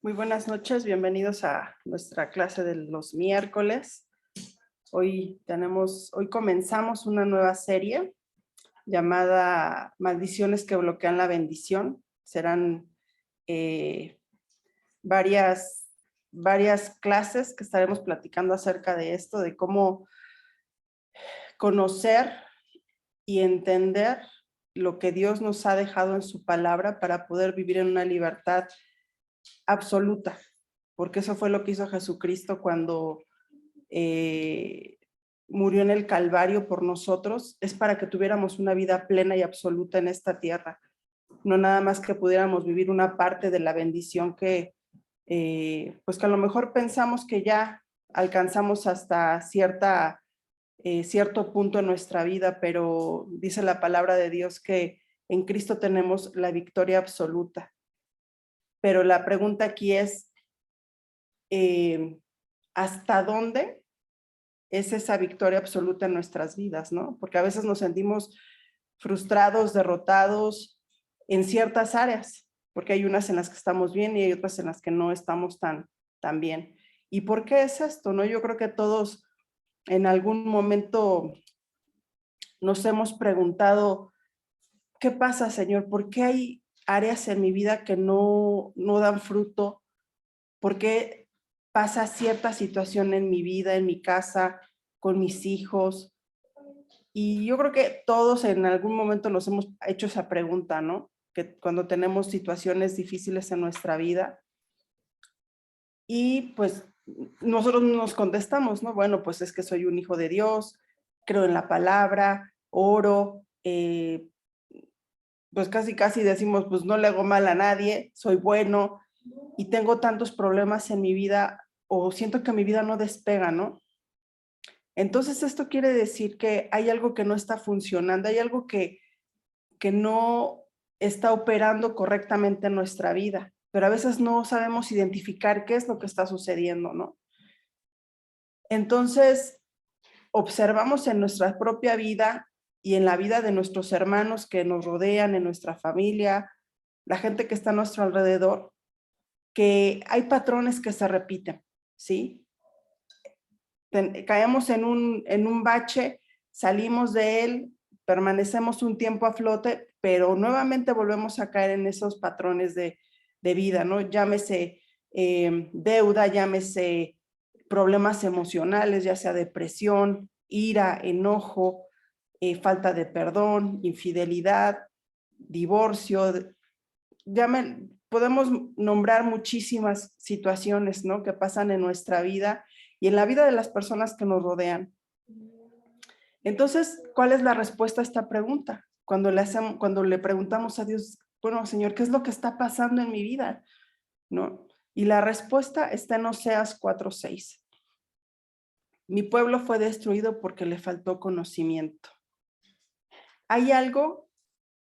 Muy buenas noches, bienvenidos a nuestra clase de los miércoles. Hoy comenzamos una nueva serie llamada Maldiciones que bloquean la bendición. Serán varias clases que estaremos platicando acerca de esto, de cómo conocer y entender lo que Dios nos ha dejado en su palabra para poder vivir en una libertad absoluta, porque eso fue lo que hizo Jesucristo cuando murió en el Calvario por nosotros. Es para que tuviéramos una vida plena y absoluta en esta tierra, no nada más que pudiéramos vivir una parte de la bendición que pues que a lo mejor pensamos que ya alcanzamos hasta cierto punto en nuestra vida, pero dice la palabra de Dios que en Cristo tenemos la victoria absoluta. Pero la pregunta aquí es, ¿hasta dónde es esa victoria absoluta en nuestras vidas, ¿no? Porque a veces nos sentimos frustrados, derrotados en ciertas áreas, porque hay unas en las que estamos bien y hay otras en las que no estamos tan bien. ¿Y por qué es esto, no? Yo creo que todos en algún momento nos hemos preguntado, ¿qué pasa, Señor? ¿Por qué hay áreas en mi vida que no dan fruto? ¿Por qué pasa cierta situación en mi vida, en mi casa, con mis hijos? Y yo creo que todos en algún momento nos hemos hecho esa pregunta, ¿no? Que cuando tenemos situaciones difíciles en nuestra vida y pues nosotros nos contestamos, ¿no? Bueno, pues es que soy un hijo de Dios, creo en la palabra, oro, pues casi decimos, pues no le hago mal a nadie, soy bueno y tengo tantos problemas en mi vida o siento que mi vida no despega, ¿no? Entonces esto quiere decir que hay algo que no está funcionando, hay algo que no está operando correctamente en nuestra vida, pero a veces no sabemos identificar qué es lo que está sucediendo, ¿no? Entonces, observamos en nuestra propia vida y en la vida de nuestros hermanos que nos rodean, en nuestra familia, la gente que está a nuestro alrededor, que hay patrones que se repiten, ¿sí? Caemos en un bache, salimos de él, permanecemos un tiempo a flote, pero nuevamente volvemos a caer en esos patrones de vida, ¿no? Llámese deuda, llámese problemas emocionales, ya sea depresión, ira, enojo, falta de perdón, infidelidad, divorcio. Podemos nombrar muchísimas situaciones, ¿no? Que pasan en nuestra vida y en la vida de las personas que nos rodean. Entonces, ¿cuál es la respuesta a esta pregunta? Cuando le preguntamos a Dios, bueno, Señor, ¿qué es lo que está pasando en mi vida? ¿No? Y la respuesta está en Oseas 4:6. Mi pueblo fue destruido porque le faltó conocimiento. Hay algo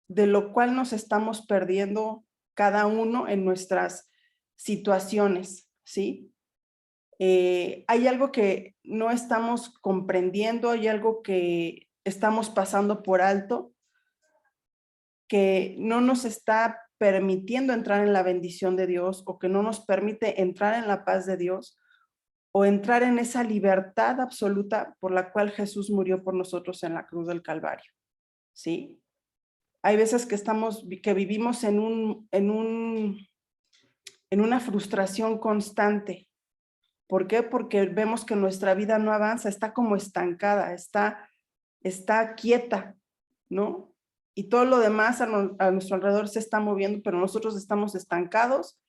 de lo cual nos estamos perdiendo cada uno en nuestras situaciones, ¿sí? Hay algo que no estamos comprendiendo, hay algo que estamos pasando por alto, que no nos está permitiendo entrar en la bendición de Dios o que no nos permite entrar en la paz de Dios o entrar en esa libertad absoluta por la cual Jesús murió por nosotros en la cruz del Calvario, ¿sí? Hay veces que vivimos en una frustración constante. ¿Por qué? Porque vemos que nuestra vida no avanza, está como estancada, está quieta, ¿no? Y todo lo demás a nuestro alrededor se está moviendo, pero nosotros estamos estancados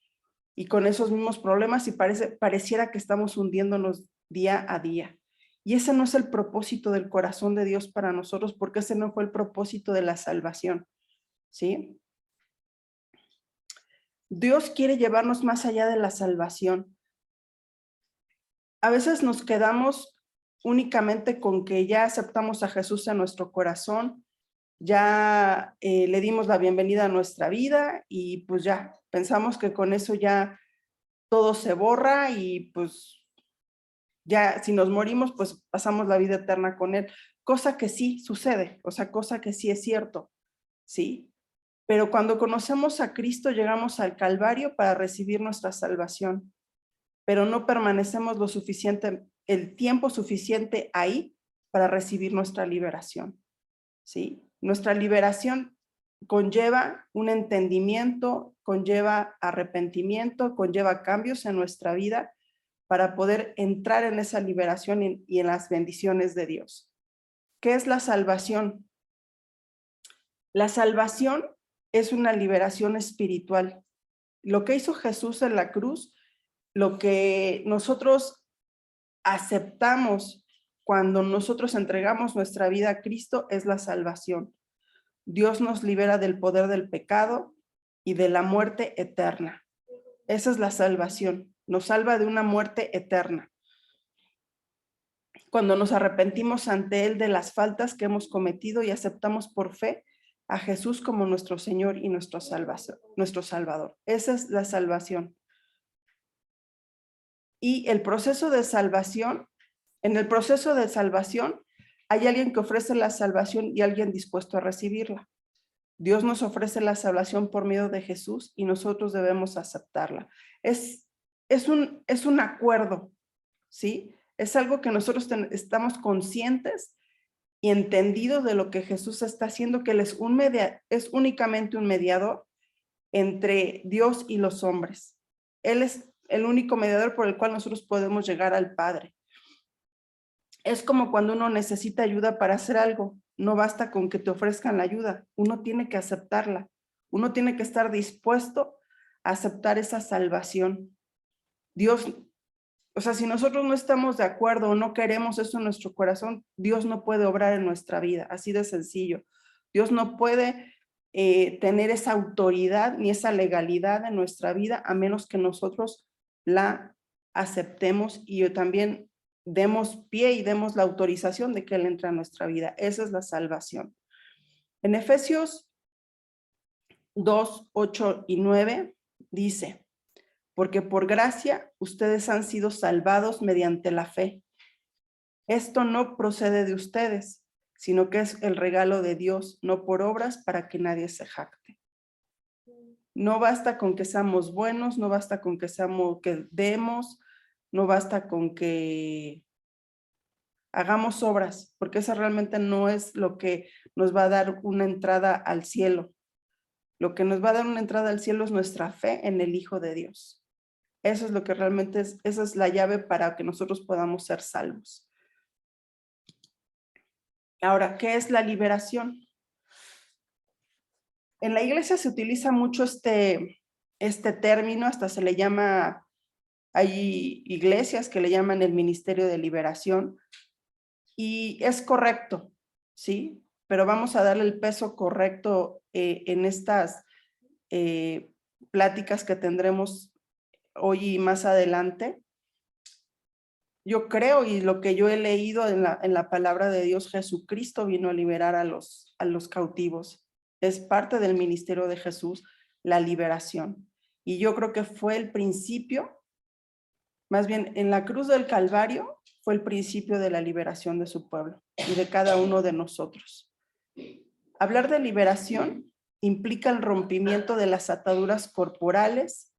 y con esos mismos problemas y pareciera que estamos hundiéndonos día a día. Y ese no es el propósito del corazón de Dios para nosotros, porque ese no fue el propósito de la salvación, ¿sí? Dios quiere llevarnos más allá de la salvación. A veces nos quedamos únicamente con que ya aceptamos a Jesús en nuestro corazón, ya le dimos la bienvenida a nuestra vida y pues ya, pensamos que con eso ya todo se borra y pues ya si nos morimos, pues pasamos la vida eterna con Él, cosa que sí sucede, o sea, cosa que sí es cierto, ¿sí? Pero cuando conocemos a Cristo, llegamos al Calvario para recibir nuestra salvación, pero no permanecemos el tiempo suficiente ahí para recibir nuestra liberación, ¿sí? Nuestra liberación conlleva un entendimiento, conlleva arrepentimiento, conlleva cambios en nuestra vida para poder entrar en esa liberación y en las bendiciones de Dios. ¿Qué es la salvación? La salvación es una liberación espiritual. Lo que hizo Jesús en la cruz, lo que nosotros aceptamos cuando nosotros entregamos nuestra vida a Cristo es la salvación. Dios nos libera del poder del pecado y de la muerte eterna. Esa es la salvación. Nos salva de una muerte eterna. Cuando nos arrepentimos ante Él de las faltas que hemos cometido y aceptamos por fe a Jesús como nuestro Señor y nuestro Salvador. Esa es la salvación. Y el proceso de salvación, en el proceso de salvación, hay alguien que ofrece la salvación y alguien dispuesto a recibirla. Dios nos ofrece la salvación por medio de Jesús y nosotros debemos aceptarla. Es un acuerdo, ¿sí? Es algo que nosotros estamos conscientes y entendidos de lo que Jesús está haciendo, que Él es únicamente un mediador entre Dios y los hombres. Él es el único mediador por el cual nosotros podemos llegar al Padre. Es como cuando uno necesita ayuda para hacer algo. No basta con que te ofrezcan la ayuda. Uno tiene que aceptarla. Uno tiene que estar dispuesto a aceptar esa salvación. Dios, o sea, si nosotros no estamos de acuerdo o no queremos eso en nuestro corazón, Dios no puede obrar en nuestra vida. Así de sencillo. Dios no puede tener esa autoridad ni esa legalidad en nuestra vida a menos que nosotros la aceptemos y también demos pie y demos la autorización de que Él entre a nuestra vida. Esa es la salvación. En Efesios 2, 8 y 9 dice, porque por gracia ustedes han sido salvados mediante la fe. Esto no procede de ustedes, sino que es el regalo de Dios, no por obras para que nadie se jacte. No basta con que seamos buenos, no basta con que demos, no basta con que hagamos obras, porque eso realmente no es lo que nos va a dar una entrada al cielo. Lo que nos va a dar una entrada al cielo es nuestra fe en el Hijo de Dios. Eso es lo que realmente esa es la llave para que nosotros podamos ser salvos. Ahora, ¿qué es la liberación? En la iglesia se utiliza mucho este término, hasta se le llama, hay iglesias que le llaman el ministerio de liberación, y es correcto, ¿sí? Pero vamos a darle el peso correcto en estas pláticas que tendremos hoy y más adelante. Yo creo, y lo que yo he leído en la palabra de Dios, Jesucristo vino a liberar a los cautivos. Es parte del ministerio de Jesús, la liberación. Y yo creo que fue el principio, más bien en la cruz del Calvario, fue el principio de la liberación de su pueblo y de cada uno de nosotros. Hablar de liberación implica el rompimiento de las ataduras corporales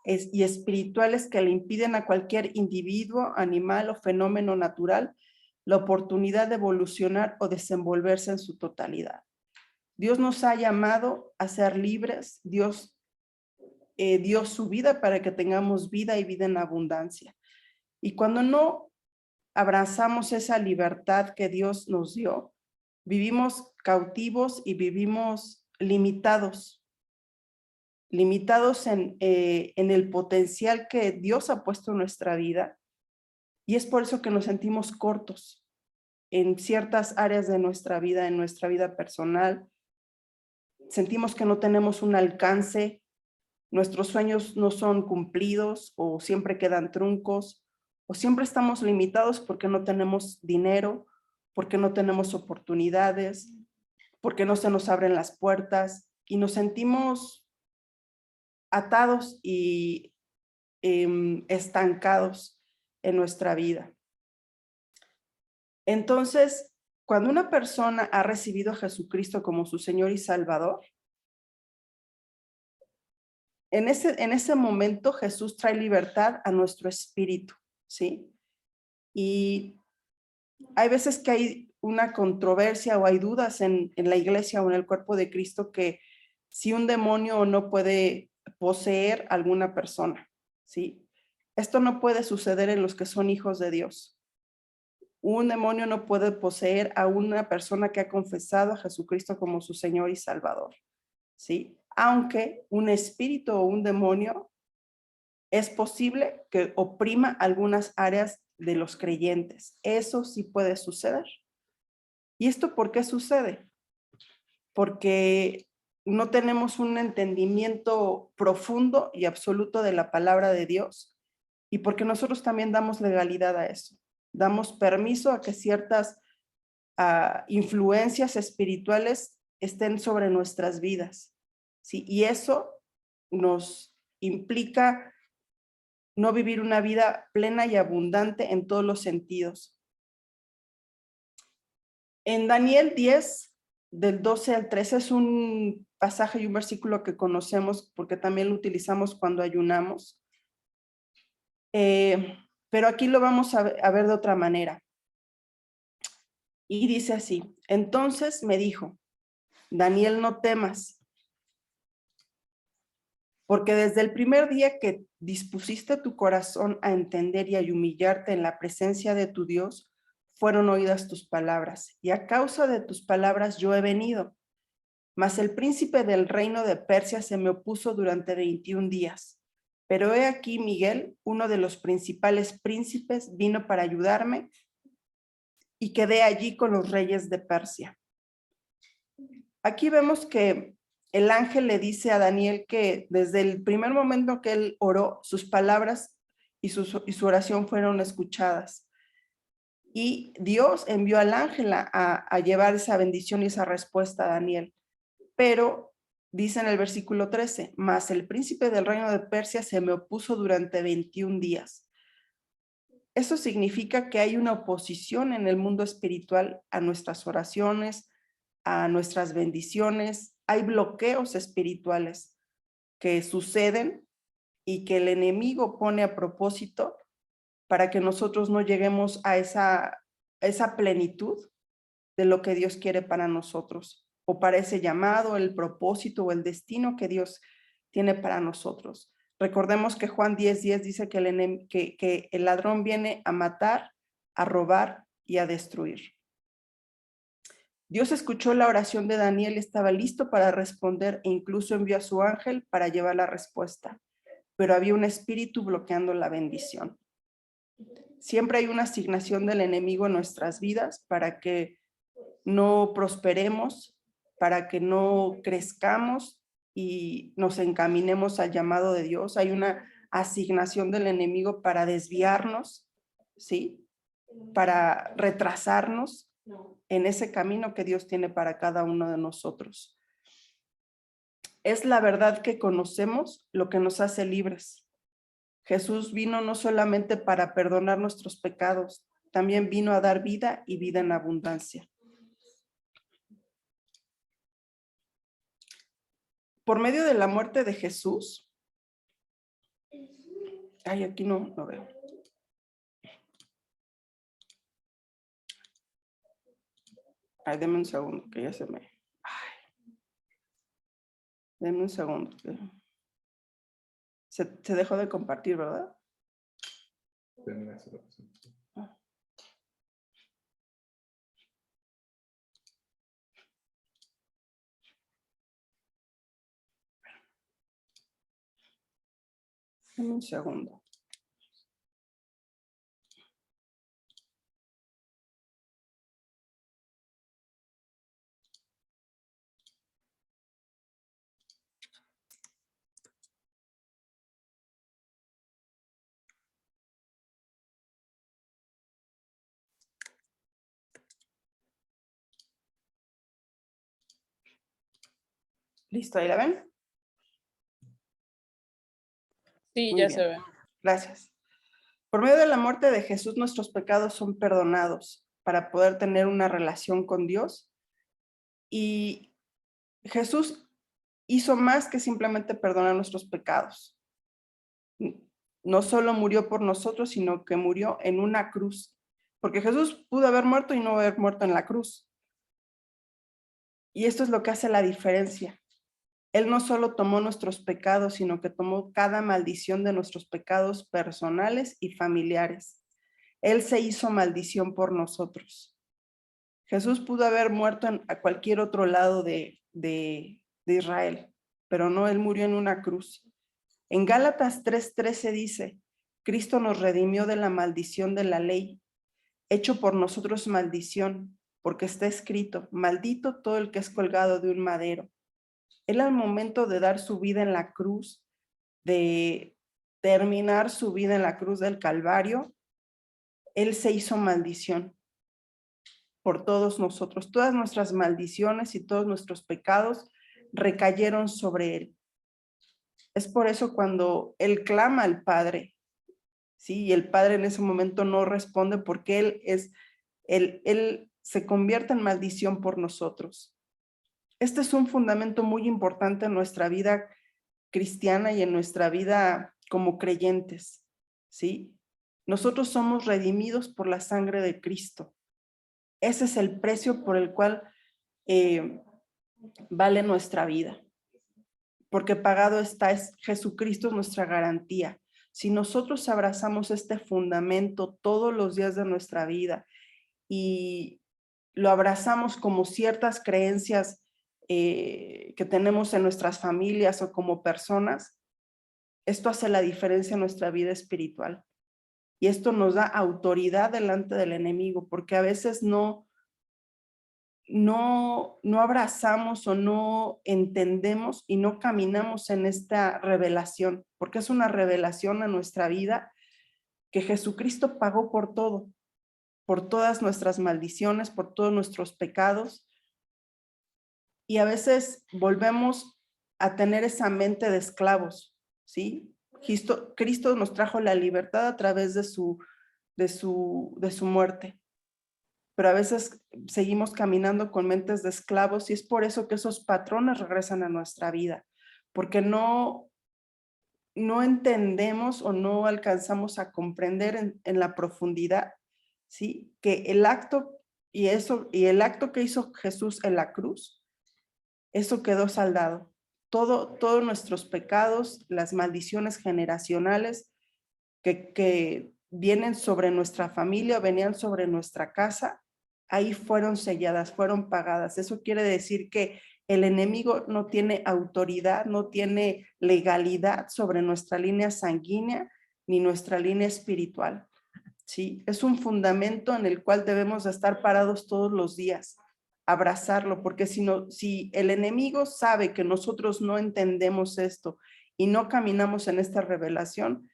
y espirituales que le impiden a cualquier individuo, animal o fenómeno natural la oportunidad de evolucionar o desenvolverse en su totalidad. Dios nos ha llamado a ser libres. Dios dio su vida para que tengamos vida y vida en abundancia. Y cuando no abrazamos esa libertad que Dios nos dio, vivimos cautivos y vivimos limitados en el potencial que Dios ha puesto en nuestra vida. Y es por eso que nos sentimos cortos en ciertas áreas de nuestra vida, en nuestra vida personal. Sentimos que no tenemos un alcance, nuestros sueños no son cumplidos o siempre quedan truncos, o siempre estamos limitados porque no tenemos dinero, porque no tenemos oportunidades, porque no se nos abren las puertas y nos sentimos atados y estancados en nuestra vida. Entonces, cuando una persona ha recibido a Jesucristo como su Señor y Salvador, en ese momento Jesús trae libertad a nuestro espíritu, ¿sí? Y hay veces que hay una controversia o hay dudas en la iglesia o en el cuerpo de Cristo que si un demonio no puede poseer a alguna persona, ¿sí? Esto no puede suceder en los que son hijos de Dios. Un demonio no puede poseer a una persona que ha confesado a Jesucristo como su Señor y Salvador, ¿sí? Aunque un espíritu o un demonio es posible que oprima algunas áreas de los creyentes. Eso sí puede suceder. ¿Y esto por qué sucede? Porque no tenemos un entendimiento profundo y absoluto de la palabra de Dios y porque nosotros también damos legalidad a eso. Damos permiso a que ciertas influencias espirituales estén sobre nuestras vidas, ¿sí? Y eso nos implica no vivir una vida plena y abundante en todos los sentidos. En Daniel 10, del 12 al 13, es un pasaje y un versículo que conocemos porque también lo utilizamos cuando ayunamos. Pero aquí lo vamos a ver de otra manera. Y dice así: entonces me dijo, Daniel, no temas, porque desde el primer día que dispusiste tu corazón a entender y a humillarte en la presencia de tu Dios, fueron oídas tus palabras, y a causa de tus palabras yo he venido. Mas el príncipe del reino de Persia se me opuso durante 21 días. Pero he aquí Miguel, uno de los principales príncipes, vino para ayudarme y quedé allí con los reyes de Persia. Aquí vemos que el ángel le dice a Daniel que desde el primer momento que él oró, sus palabras y su oración fueron escuchadas. Y Dios envió al ángel a llevar esa bendición y esa respuesta a Daniel. Pero dice en el versículo 13, mas el príncipe del reino de Persia se me opuso durante 21 días. Eso significa que hay una oposición en el mundo espiritual a nuestras oraciones, a nuestras bendiciones. Hay bloqueos espirituales que suceden y que el enemigo pone a propósito para que nosotros no lleguemos a esa plenitud de lo que Dios quiere para nosotros, o para ese llamado, el propósito o el destino que Dios tiene para nosotros. Recordemos que Juan 10:10 dice que el ladrón viene a matar, a robar y a destruir. Dios escuchó la oración de Daniel y estaba listo para responder e incluso envió a su ángel para llevar la respuesta, pero había un espíritu bloqueando la bendición. Siempre hay una asignación del enemigo en nuestras vidas para que no prosperemos, para que no crezcamos y nos encaminemos al llamado de Dios. Hay una asignación del enemigo para desviarnos, ¿sí? Para retrasarnos en ese camino que Dios tiene para cada uno de nosotros. Es la verdad que conocemos lo que nos hace libres. Jesús vino no solamente para perdonar nuestros pecados, también vino a dar vida y vida en abundancia. Por medio de la muerte de Jesús, aquí no veo. Deme un segundo, que ya se me... Deme un segundo. Se dejó de compartir, ¿verdad? Deme un segundo. ¿Listo? ¿Ahí la ven? Sí, Muy ya bien. se ve. Gracias. Por medio de la muerte de Jesús, nuestros pecados son perdonados para poder tener una relación con Dios. Y Jesús hizo más que simplemente perdonar nuestros pecados. No solo murió por nosotros, sino que murió en una cruz, porque Jesús pudo haber muerto y no haber muerto en la cruz. Y esto es lo que hace la diferencia. Él no solo tomó nuestros pecados, sino que tomó cada maldición de nuestros pecados personales y familiares. Él se hizo maldición por nosotros. Jesús pudo haber muerto a cualquier otro lado de Israel, pero no, él murió en una cruz. En Gálatas 3:13 dice, Cristo nos redimió de la maldición de la ley, hecho por nosotros maldición, porque está escrito, maldito todo el que es colgado de un madero. Él al momento de dar su vida en la cruz, de terminar su vida en la cruz del Calvario, él se hizo maldición por todos nosotros. Todas nuestras maldiciones y todos nuestros pecados recayeron sobre él. Es por eso cuando él clama al Padre, ¿sí? Y el Padre en ese momento no responde porque él se convierte en maldición por nosotros. Este es un fundamento muy importante en nuestra vida cristiana y en nuestra vida como creyentes, ¿sí? Nosotros somos redimidos por la sangre de Cristo. Ese es el precio por el cual vale nuestra vida. Porque pagado está, Jesucristo es nuestra garantía. Si nosotros abrazamos este fundamento todos los días de nuestra vida y lo abrazamos como ciertas creencias que tenemos en nuestras familias o como personas, esto hace la diferencia en nuestra vida espiritual. Y esto nos da autoridad delante del enemigo, porque a veces no abrazamos o no entendemos y no caminamos en esta revelación, porque es una revelación a nuestra vida que Jesucristo pagó por todo, por todas nuestras maldiciones, por todos nuestros pecados. Y a veces volvemos a tener esa mente de esclavos, ¿sí? Cristo nos trajo la libertad a través de su muerte, pero a veces seguimos caminando con mentes de esclavos y es por eso que esos patrones regresan a nuestra vida, porque no entendemos o no alcanzamos a comprender en la profundidad, ¿sí? Que el acto y el acto que hizo Jesús en la cruz, eso quedó saldado. Todos nuestros pecados, las maldiciones generacionales que vienen sobre nuestra familia, venían sobre nuestra casa, ahí fueron selladas, fueron pagadas. Eso quiere decir que el enemigo no tiene autoridad, no tiene legalidad sobre nuestra línea sanguínea ni nuestra línea espiritual. ¿Sí? Es un fundamento en el cual debemos estar parados todos los días, abrazarlo, porque si el enemigo sabe que nosotros no entendemos esto y no caminamos en esta revelación,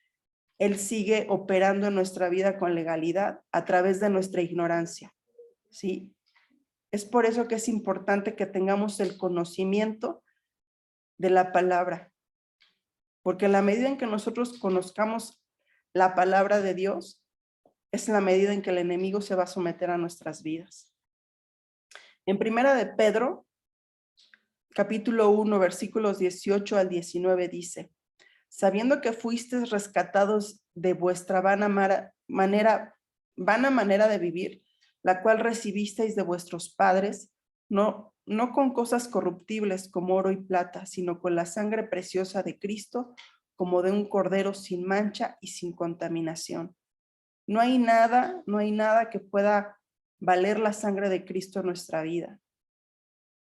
él sigue operando en nuestra vida con legalidad a través de nuestra ignorancia, ¿sí? Es por eso que es importante que tengamos el conocimiento de la palabra, porque la medida en que nosotros conozcamos la palabra de Dios, es la medida en que el enemigo se va a someter a nuestras vidas. En Primera de Pedro, capítulo 1, versículos 18 al 19 dice, sabiendo que fuisteis rescatados de vuestra vana manera de vivir, la cual recibisteis de vuestros padres, no con cosas corruptibles como oro y plata, sino con la sangre preciosa de Cristo, como de un cordero sin mancha y sin contaminación. No hay nada que pueda valer la sangre de Cristo en nuestra vida.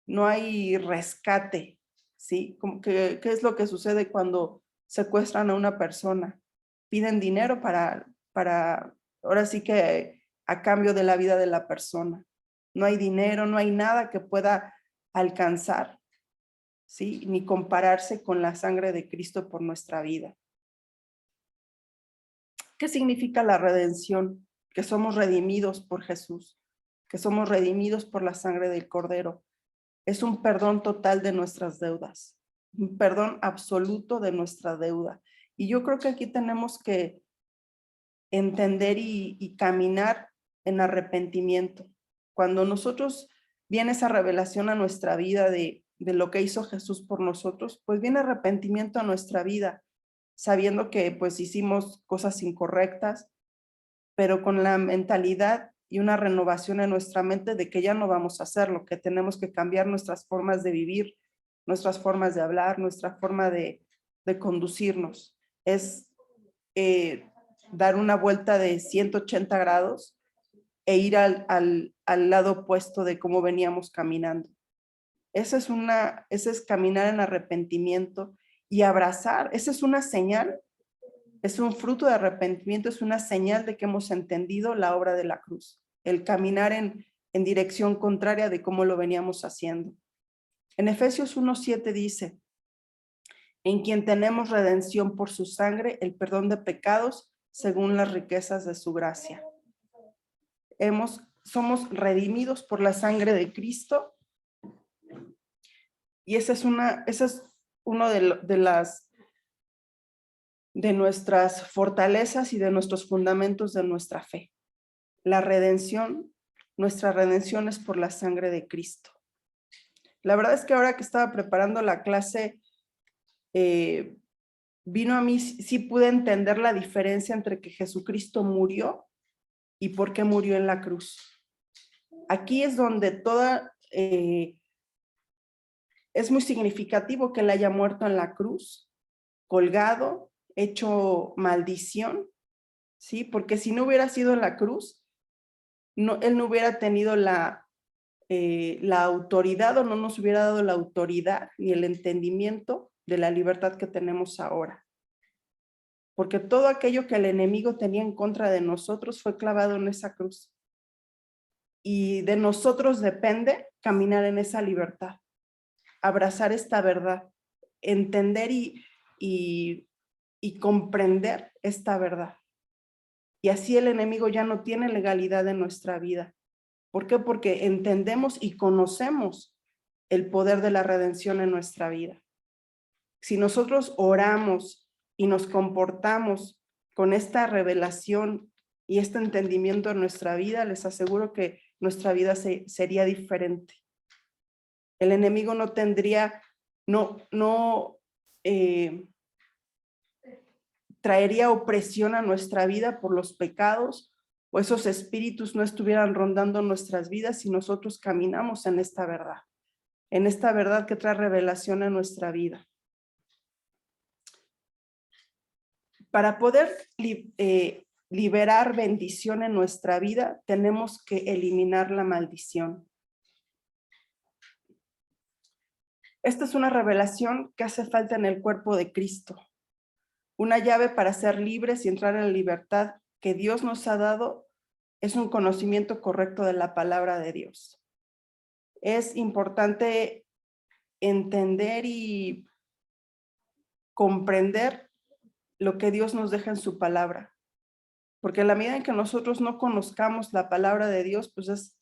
No hay rescate, ¿sí? ¿Qué es lo que sucede cuando secuestran a una persona? Piden dinero para, ahora sí que a cambio de la vida de la persona. No hay dinero, no hay nada que pueda alcanzar, ¿sí? Ni compararse con la sangre de Cristo por nuestra vida. ¿Qué significa la redención? Que somos redimidos por Jesús, que somos redimidos por la sangre del Cordero. Es un perdón total de nuestras deudas, un perdón absoluto de nuestra deuda. Y yo creo que aquí tenemos que entender y caminar en arrepentimiento. Cuando nosotros viene esa revelación a nuestra vida de de lo que hizo Jesús por nosotros, pues viene arrepentimiento a nuestra vida, sabiendo que pues hicimos cosas incorrectas, pero con la mentalidad y una renovación en nuestra mente de que ya no vamos a hacerlo, que tenemos que cambiar nuestras formas de vivir, nuestras formas de hablar, nuestra forma de conducirnos. Es dar una vuelta de 180 grados e ir al lado opuesto de cómo veníamos caminando. Ese es caminar en arrepentimiento y abrazar. Esa es una señal, es un fruto de arrepentimiento, es una señal de que hemos entendido la obra de la cruz, el caminar en dirección contraria de cómo lo veníamos haciendo. En Efesios 1:7 dice, en quien tenemos redención por su sangre, el perdón de pecados, según las riquezas de su gracia. Somos redimidos por la sangre de Cristo, y esa es uno de nuestras fortalezas y de nuestros fundamentos de nuestra fe. La redención, nuestra redención es por la sangre de Cristo. La verdad es que ahora que estaba preparando la clase, vino a mí, sí pude entender la diferencia entre que Jesucristo murió y por qué murió en la cruz. Aquí es donde es muy significativo que él haya muerto en la cruz, colgado, hecho maldición, ¿sí? Porque si no hubiera sido en la cruz, él no hubiera tenido la autoridad, o no nos hubiera dado la autoridad ni el entendimiento de la libertad que tenemos ahora. Porque todo aquello que el enemigo tenía en contra de nosotros fue clavado en esa cruz. Y de nosotros depende caminar en esa libertad, abrazar esta verdad, entender y comprender esta verdad. Y así el enemigo ya no tiene legalidad en nuestra vida. ¿Por qué? Porque entendemos y conocemos el poder de la redención en nuestra vida. Si nosotros oramos y nos comportamos con esta revelación y este entendimiento en nuestra vida, les aseguro que nuestra vida sería diferente. El enemigo no tendría, traería opresión a nuestra vida por los pecados, o esos espíritus no estuvieran rondando nuestras vidas si nosotros caminamos en esta verdad que trae revelación a nuestra vida. Para poder liberar bendición en nuestra vida, tenemos que eliminar la maldición. Esta es una revelación que hace falta en el cuerpo de Cristo. Una llave para ser libres y entrar en la libertad que Dios nos ha dado es un conocimiento correcto de la palabra de Dios. Es importante entender y comprender lo que Dios nos deja en su palabra. Porque en la medida en que nosotros no conozcamos la palabra de Dios, pues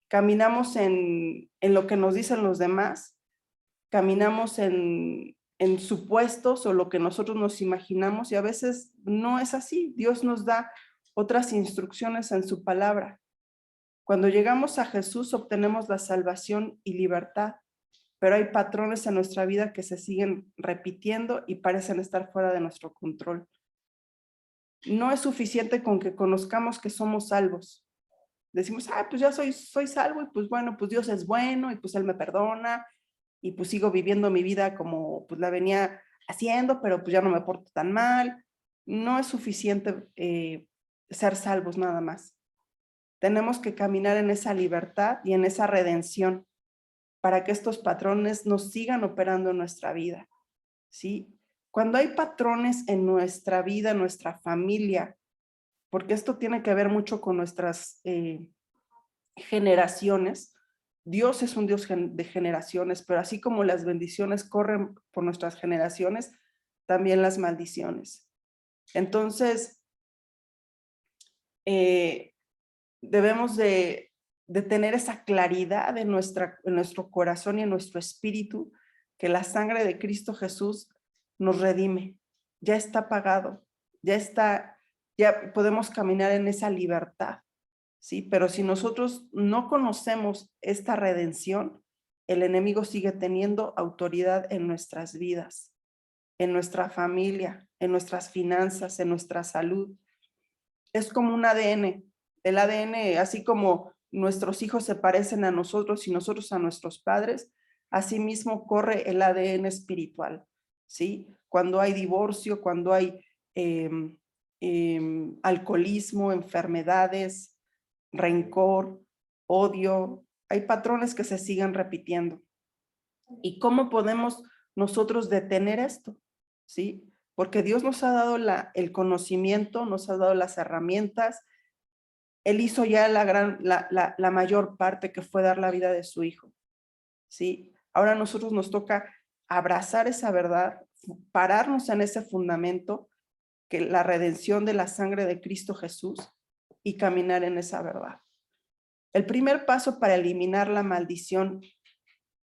caminamos en lo que nos dicen los demás, caminamos en supuestos o lo que nosotros nos imaginamos, y a veces no es así. Dios nos da otras instrucciones en su palabra. Cuando llegamos a Jesús obtenemos la salvación y libertad, pero hay patrones en nuestra vida que se siguen repitiendo y parecen estar fuera de nuestro control. No es suficiente con que conozcamos que somos salvos. Decimos, pues ya soy salvo, y pues bueno, pues Dios es bueno y pues Él me perdona, y pues sigo viviendo mi vida como pues la venía haciendo, pero pues ya no me porto tan mal. No es suficiente ser salvos nada más. Tenemos que caminar en esa libertad y en esa redención para que estos patrones nos sigan operando en nuestra vida, ¿sí? Cuando hay patrones en nuestra vida, en nuestra familia, porque esto tiene que ver mucho con nuestras generaciones. Dios es un Dios de generaciones, pero así como las bendiciones corren por nuestras generaciones, también las maldiciones. Entonces, debemos de tener esa claridad en nuestro corazón y en nuestro espíritu, que la sangre de Cristo Jesús nos redime. Ya está pagado, ya podemos caminar en esa libertad. Sí, pero si nosotros no conocemos esta redención, el enemigo sigue teniendo autoridad en nuestras vidas, en nuestra familia, en nuestras finanzas, en nuestra salud. Es como un ADN. El ADN, así como nuestros hijos se parecen a nosotros y nosotros a nuestros padres, asimismo corre el ADN espiritual, ¿sí? Cuando hay divorcio, cuando hay alcoholismo, enfermedades, rencor, odio, hay patrones que se siguen repitiendo. ¿Y cómo podemos nosotros detener esto? ¿Sí? Porque Dios nos ha dado el conocimiento, nos ha dado las herramientas. Él hizo ya la mayor parte, que fue dar la vida de su hijo. ¿Sí? Ahora a nosotros nos toca abrazar esa verdad, pararnos en ese fundamento, que la redención de la sangre de Cristo Jesús, y caminar en esa verdad. El primer paso para eliminar la maldición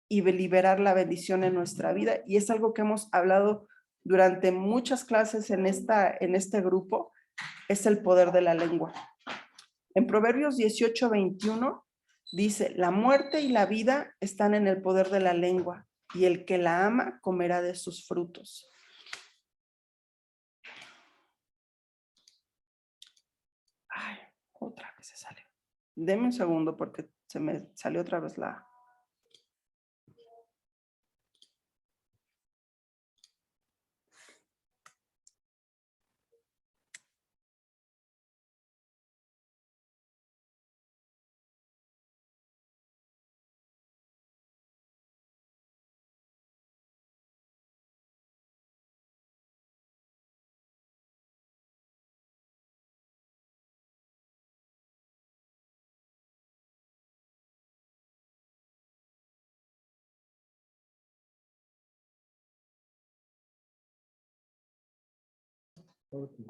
y liberar la bendición en nuestra vida, y es algo que hemos hablado durante muchas clases en este grupo, es el poder de la lengua. En Proverbios 18:21 dice: la muerte y la vida están en el poder de la lengua, y el que la ama comerá de sus frutos. Ay, otra vez se salió. Deme un segundo porque se me salió otra vez la...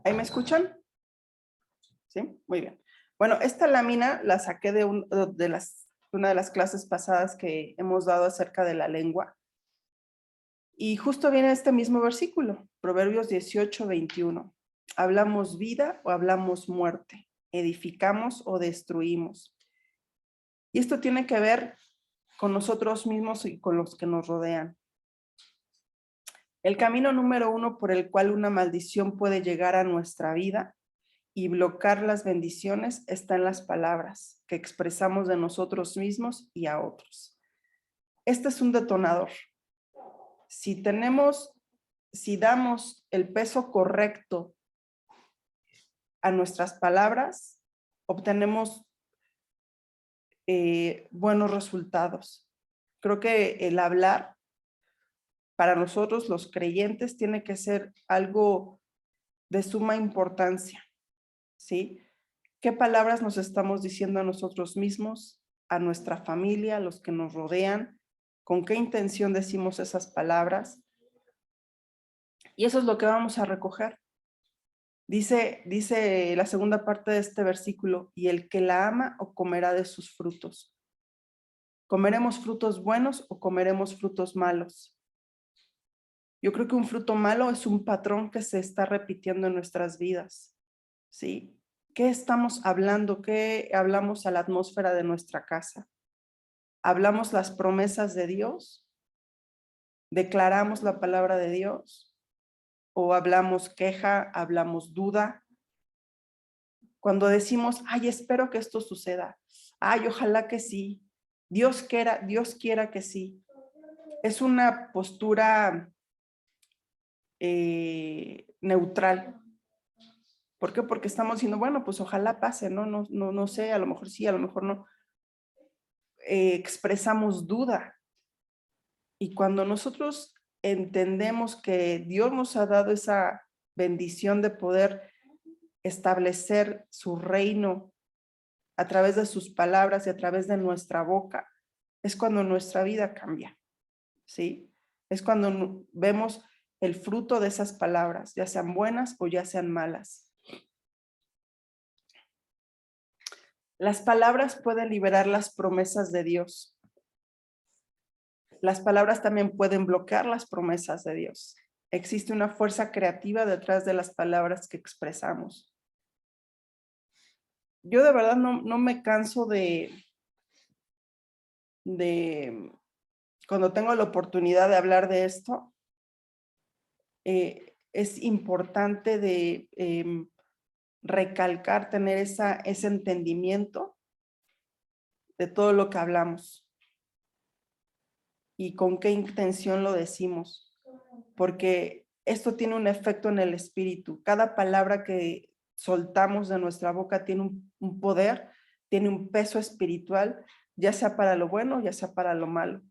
¿Ahí me escuchan? ¿Sí? Muy bien. Bueno, esta lámina la saqué de una de las clases pasadas que hemos dado acerca de la lengua. Y justo viene este mismo versículo, Proverbios 18:21. ¿Hablamos vida o hablamos muerte? ¿Edificamos o destruimos? Y esto tiene que ver con nosotros mismos y con los que nos rodean. El camino número 1 por el cual una maldición puede llegar a nuestra vida y bloquear las bendiciones está en las palabras que expresamos de nosotros mismos y a otros. Este es un detonador. Si damos el peso correcto a nuestras palabras, obtenemos buenos resultados. Creo que el hablar para nosotros los creyentes tiene que ser algo de suma importancia, ¿sí? ¿Qué palabras nos estamos diciendo a nosotros mismos, a nuestra familia, a los que nos rodean? ¿Con qué intención decimos esas palabras? Y eso es lo que vamos a recoger. Dice la segunda parte de este versículo: y el que la ama o comerá de sus frutos. ¿Comeremos frutos buenos o comeremos frutos malos? Yo creo que un fruto malo es un patrón que se está repitiendo en nuestras vidas, ¿sí? ¿Qué estamos hablando? ¿Qué hablamos a la atmósfera de nuestra casa? ¿Hablamos las promesas de Dios? ¿Declaramos la palabra de Dios? ¿O hablamos queja, hablamos duda? Cuando decimos: ay, espero que esto suceda. Ay, ojalá que sí. Dios quiera que sí. Es una postura neutral. ¿Por qué? Porque estamos diciendo, bueno, pues ojalá pase, ¿no? No sé, a lo mejor sí, a lo mejor no. Expresamos duda. Y cuando nosotros entendemos que Dios nos ha dado esa bendición de poder establecer su reino a través de sus palabras y a través de nuestra boca, es cuando nuestra vida cambia, ¿sí? Es cuando vemos el fruto de esas palabras, ya sean buenas o ya sean malas. Las palabras pueden liberar las promesas de Dios. Las palabras también pueden bloquear las promesas de Dios. Existe una fuerza creativa detrás de las palabras que expresamos. Yo de verdad no me canso de cuando tengo la oportunidad de hablar de esto, es importante de recalcar, tener ese entendimiento de todo lo que hablamos y con qué intención lo decimos, porque esto tiene un efecto en el espíritu. Cada palabra que soltamos de nuestra boca tiene un poder, tiene un peso espiritual, ya sea para lo bueno, ya sea para lo malo.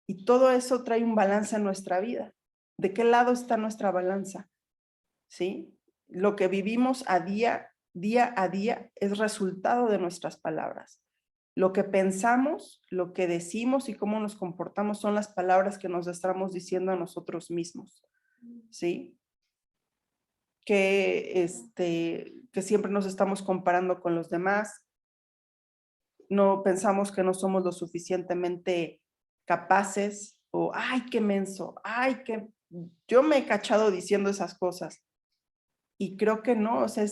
Y todo eso trae un balance en nuestra vida. ¿De qué lado está nuestra balanza? ¿Sí? Lo que vivimos día a día, es resultado de nuestras palabras. Lo que pensamos, lo que decimos y cómo nos comportamos son las palabras que nos estamos diciendo a nosotros mismos. ¿Sí? Que siempre nos estamos comparando con los demás. No pensamos que no somos lo suficientemente capaces o, ay, qué menso, ay, qué... Yo me he cachado diciendo esas cosas y creo que no, o sea,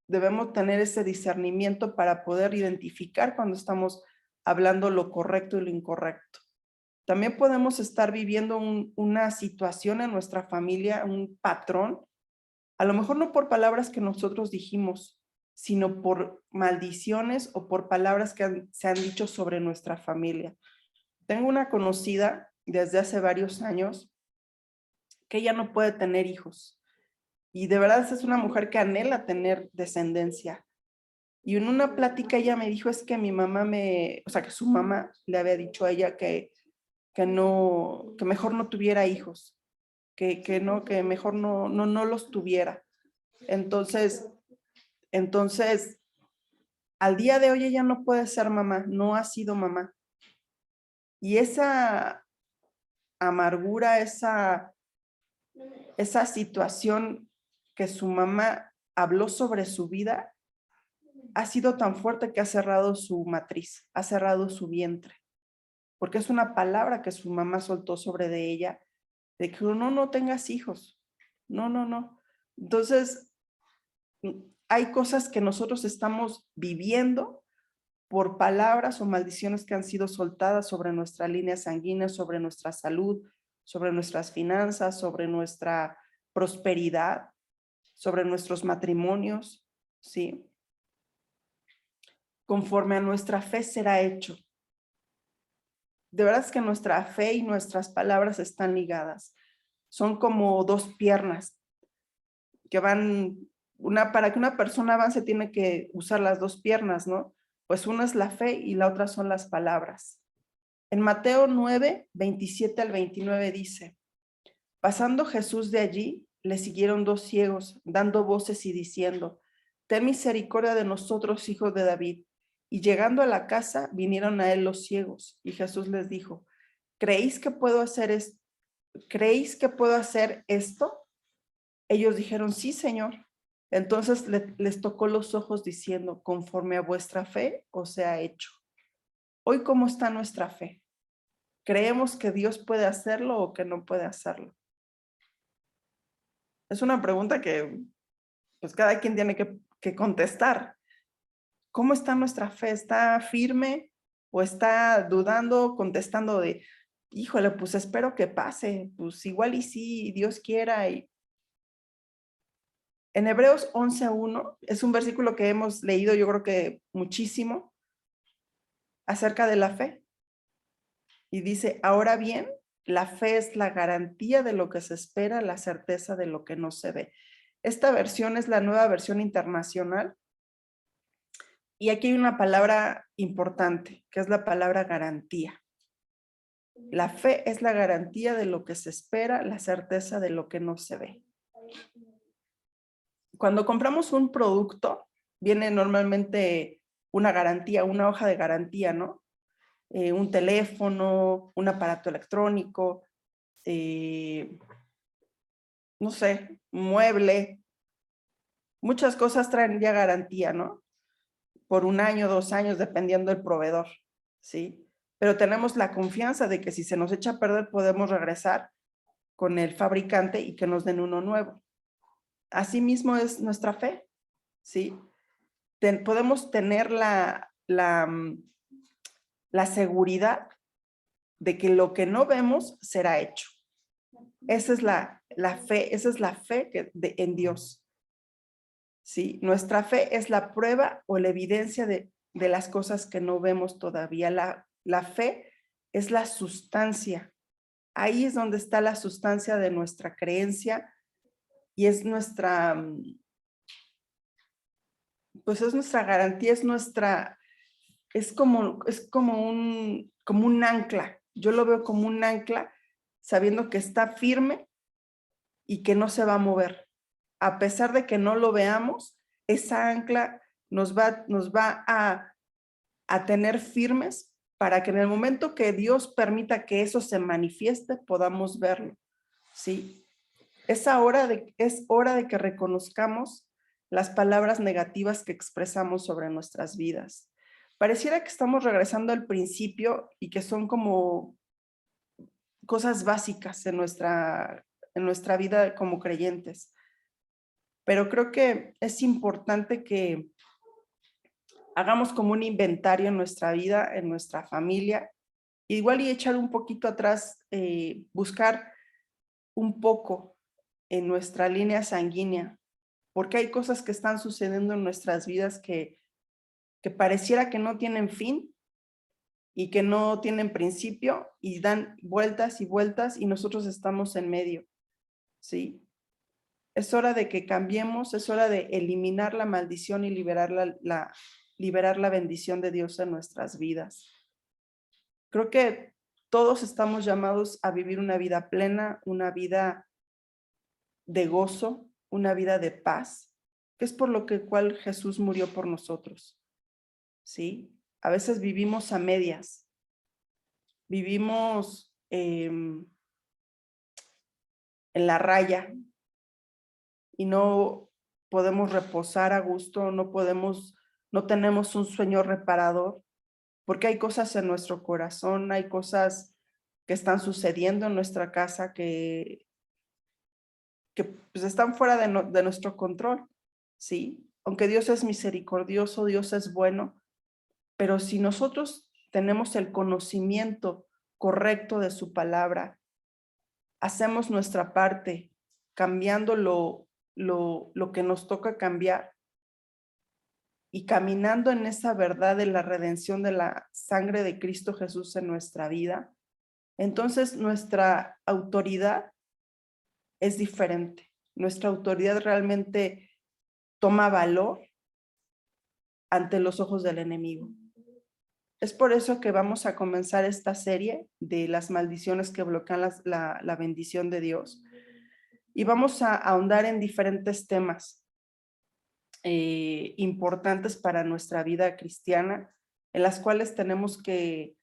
debemos tener ese discernimiento para poder identificar cuando estamos hablando lo correcto y lo incorrecto. También podemos estar viviendo una situación en nuestra familia, un patrón, a lo mejor no por palabras que nosotros dijimos, sino por maldiciones o por palabras que se han dicho sobre nuestra familia. Tengo una conocida desde hace varios años que ella no puede tener hijos. Y de verdad es una mujer que anhela tener descendencia. Y en una plática ella me dijo, es que mi mamá o sea, que su mamá le había dicho a ella que mejor no tuviera hijos, que mejor no los tuviera. Entonces, al día de hoy ella no puede ser mamá, no ha sido mamá. Y esa amargura, esa situación que su mamá habló sobre su vida, ha sido tan fuerte que ha cerrado su matriz, ha cerrado su vientre, porque es una palabra que su mamá soltó sobre de ella, de que no tengas hijos, no. Entonces, hay cosas que nosotros estamos viviendo por palabras o maldiciones que han sido soltadas sobre nuestra línea sanguínea, sobre nuestra salud, sobre nuestras finanzas, sobre nuestra prosperidad, sobre nuestros matrimonios, ¿sí? Conforme a nuestra fe será hecho. De verdad es que nuestra fe y nuestras palabras están ligadas. Son como dos piernas que van, para que una persona avance tiene que usar las dos piernas, ¿no? Pues una es la fe y la otra son las palabras. En Mateo 9, 27 al 29 dice, pasando Jesús de allí, le siguieron dos ciegos, dando voces y diciendo, ten misericordia de nosotros, hijos de David. Y llegando a la casa, vinieron a él los ciegos, y Jesús les dijo, ¿creéis que puedo hacer esto? ¿Creéis que puedo hacer esto? Ellos dijeron, sí, Señor. Entonces les tocó los ojos diciendo, conforme a vuestra fe os sea hecho. Hoy, ¿cómo está nuestra fe? ¿Creemos que Dios puede hacerlo o que no puede hacerlo? Es una pregunta que pues cada quien tiene que contestar. ¿Cómo está nuestra fe? ¿Está firme o está dudando, contestando de, híjole, pues espero que pase, pues igual y sí, Dios quiera? Y en Hebreos 11:1 es un versículo que hemos leído yo creo que muchísimo acerca de la fe. Y dice, ahora bien, la fe es la garantía de lo que se espera, la certeza de lo que no se ve. Esta versión es la nueva versión internacional. Y aquí hay una palabra importante, que es la palabra garantía. La fe es la garantía de lo que se espera, la certeza de lo que no se ve. Cuando compramos un producto, viene normalmente una garantía, una hoja de garantía, ¿no? Un teléfono, un aparato electrónico, no sé, un mueble. Muchas cosas traen ya garantía, ¿no? Por 1 año, 2 años, dependiendo del proveedor, ¿sí? Pero tenemos la confianza de que si se nos echa a perder, podemos regresar con el fabricante y que nos den uno nuevo. Asimismo es nuestra fe, ¿sí? Podemos tener la seguridad de que lo que no vemos será hecho. Esa es la fe, esa es la fe en Dios. ¿Sí? Nuestra fe es la prueba o la evidencia de las cosas que no vemos todavía. La fe es la sustancia. Ahí es donde está la sustancia de nuestra creencia y es nuestra, pues es nuestra garantía, es como un ancla. Yo lo veo como un ancla, sabiendo que está firme y que no se va a mover. A pesar de que no lo veamos, esa ancla nos va a tener firmes para que en el momento que Dios permita que eso se manifieste, podamos verlo. ¿Sí? Es hora de que reconozcamos las palabras negativas que expresamos sobre nuestras vidas. Pareciera que estamos regresando al principio y que son como cosas básicas en nuestra vida como creyentes. Pero creo que es importante que hagamos como un inventario en nuestra vida, en nuestra familia, igual y echar un poquito atrás, buscar un poco en nuestra línea sanguínea, porque hay cosas que están sucediendo en nuestras vidas que pareciera que no tienen fin y que no tienen principio y dan vueltas y vueltas y nosotros estamos en medio, ¿sí? Es hora de que cambiemos, es hora de eliminar la maldición y liberar la bendición de Dios en nuestras vidas. Creo que todos estamos llamados a vivir una vida plena, una vida de gozo, una vida de paz, que es por lo cual Jesús murió por nosotros, ¿sí? A veces vivimos a medias, vivimos en la raya y no podemos reposar a gusto, no tenemos un sueño reparador, porque hay cosas en nuestro corazón, hay cosas que están sucediendo en nuestra casa que pues están fuera de nuestro control, ¿sí? Aunque Dios es misericordioso, Dios es bueno, pero si nosotros tenemos el conocimiento correcto de su palabra, hacemos nuestra parte, cambiando lo que nos toca cambiar y caminando en esa verdad de la redención de la sangre de Cristo Jesús en nuestra vida, entonces nuestra autoridad es diferente. Nuestra autoridad realmente toma valor ante los ojos del enemigo. Es por eso que vamos a comenzar esta serie de las maldiciones que bloquean la bendición de Dios. Y vamos a ahondar en diferentes temas importantes para nuestra vida cristiana, en las cuales tenemos que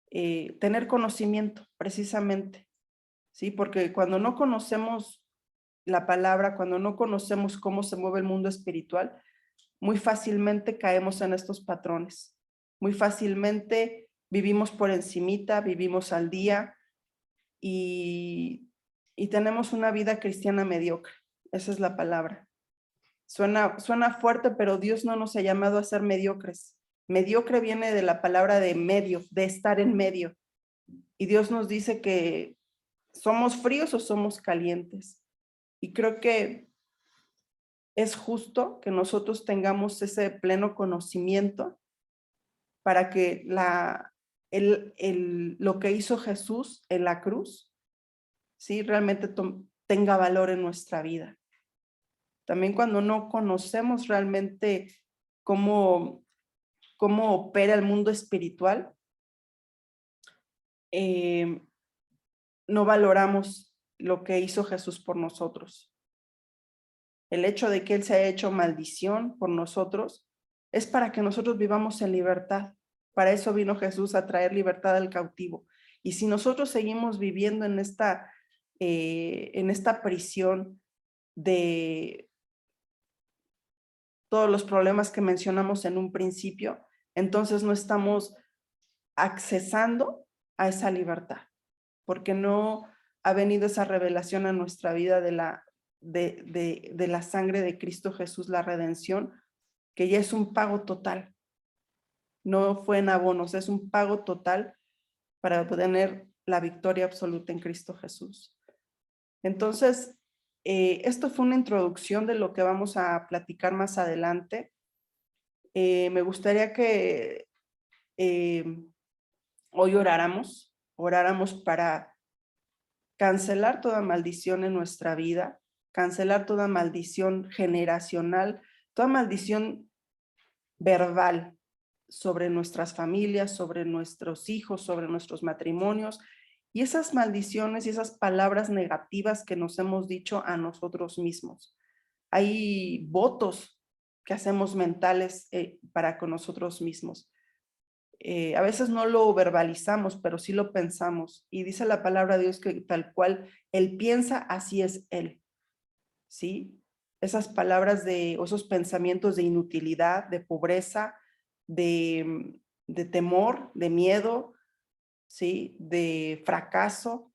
tener conocimiento precisamente, ¿sí? Porque cuando no conocemos la palabra, cuando no conocemos cómo se mueve el mundo espiritual, muy fácilmente caemos en estos patrones. Muy fácilmente vivimos por encimita, vivimos al día y tenemos una vida cristiana mediocre. Esa es la palabra. Suena fuerte, pero Dios no nos ha llamado a ser mediocres. Mediocre viene de la palabra de medio, de estar en medio. Y Dios nos dice que somos fríos o somos calientes. Y creo que es justo que nosotros tengamos ese pleno conocimiento para que lo que hizo Jesús en la cruz, ¿sí? Realmente tenga valor en nuestra vida. También cuando no conocemos realmente cómo opera el mundo espiritual, no valoramos lo que hizo Jesús por nosotros. El hecho de que Él se haya hecho maldición por nosotros es para que nosotros vivamos en libertad. Para eso vino Jesús, a traer libertad al cautivo. Y si nosotros seguimos viviendo en esta prisión de todos los problemas que mencionamos en un principio, entonces no estamos accesando a esa libertad, porque no ha venido esa revelación a nuestra vida de la sangre de Cristo Jesús, la redención, que ya es un pago total. No fue en abonos, es un pago total para obtener la victoria absoluta en Cristo Jesús. Entonces, esto fue una introducción de lo que vamos a platicar más adelante. Me gustaría que hoy oráramos para cancelar toda maldición en nuestra vida, cancelar toda maldición generacional, toda maldición verbal sobre nuestras familias, sobre nuestros hijos, sobre nuestros matrimonios, y esas maldiciones y esas palabras negativas que nos hemos dicho a nosotros mismos. Hay votos que hacemos mentales para con nosotros mismos. A veces no lo verbalizamos, pero sí lo pensamos. Y dice la palabra de Dios que tal cual Él piensa, así es Él. ¿Sí? Esas palabras o esos pensamientos de inutilidad, de pobreza, de temor, de miedo, ¿sí? De fracaso.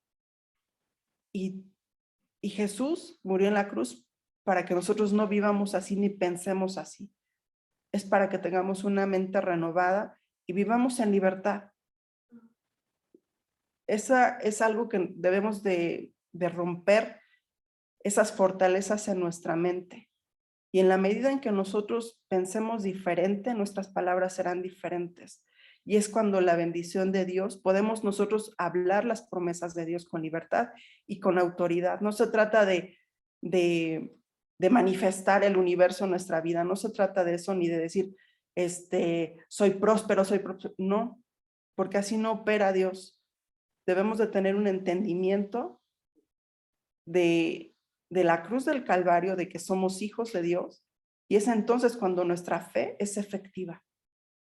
Y Jesús murió en la cruz para que nosotros no vivamos así ni pensemos así. Es para que tengamos una mente renovada y vivamos en libertad. Esa es algo que debemos de romper, esas fortalezas en nuestra mente. Y en la medida en que nosotros pensemos diferente, nuestras palabras serán diferentes. Y es cuando la bendición de Dios, podemos nosotros hablar las promesas de Dios con libertad y con autoridad. No se trata de manifestar el universo en nuestra vida. No se trata de eso ni de decir, soy próspero, no, porque así no opera Dios. Debemos de tener un entendimiento de la cruz del Calvario, de que somos hijos de Dios, y es entonces cuando nuestra fe es efectiva,